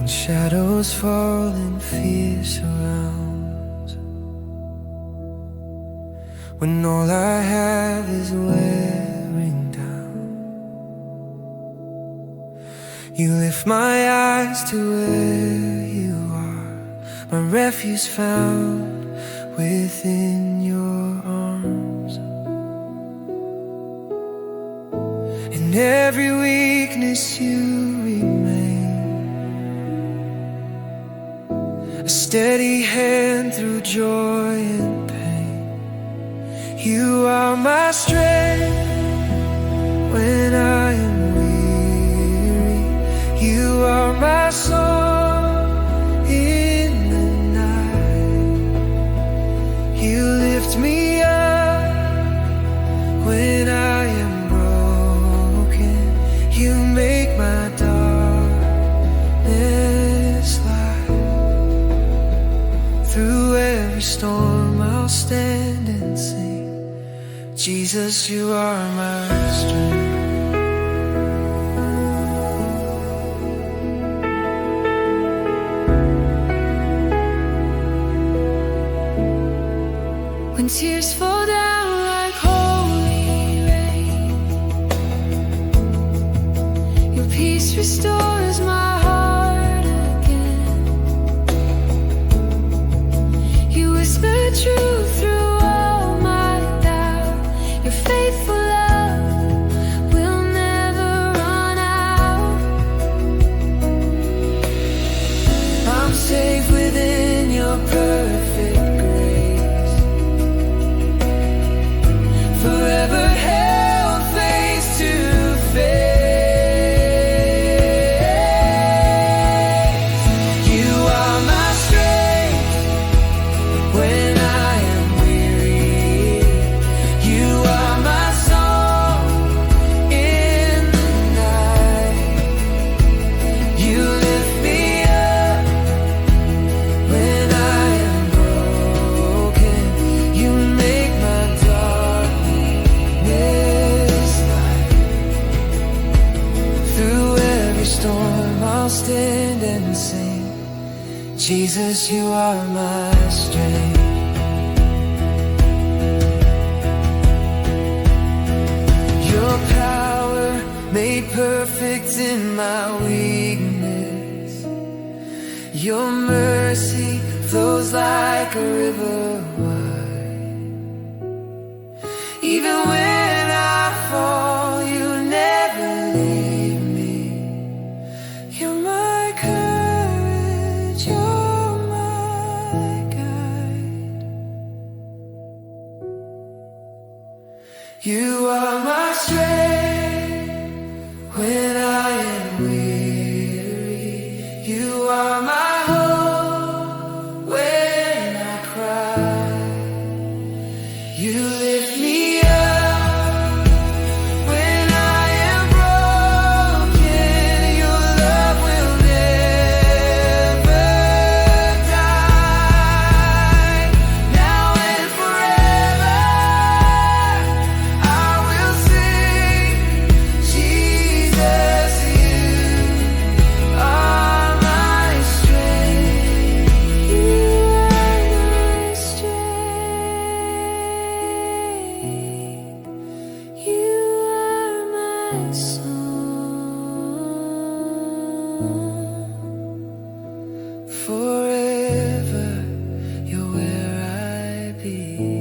When shadows fall and fear surrounds, when all I have is wearing down, you lift my eyes to where you are, my refuge found within your arms. In every weakness you remain, a steady hand through joy and pain. You are my strength when I am weary. You are my song in the night. You lift me up when I am broken. You make my darkness light. Through every storm I'll stand and sing, Jesus, you are my strength. When tears fall down like holy rain, your peace restores my heart again. You whisper truth through all my doubt. Your faithful love will never run out. I'm safe within your perfect grace, forever held face to face. You are my strength when I am weary. You are my song in the night. You lift me up when I am broken. You make my darkness light. Through every storm I'll stand and sing, Jesus, you are my strength. Your power made perfect in my weakness. Your mercy flows like a river wide. Even when I fall, you never leave me. You're my courage, you're my guide. You are my strength when I am weary. You are my hope when I cry. You lift me up when I am broken. Your love will never die. Now and forever I will sing, Jesus, you are my strength. You are my strength. You are my song. Forever you're where I belong.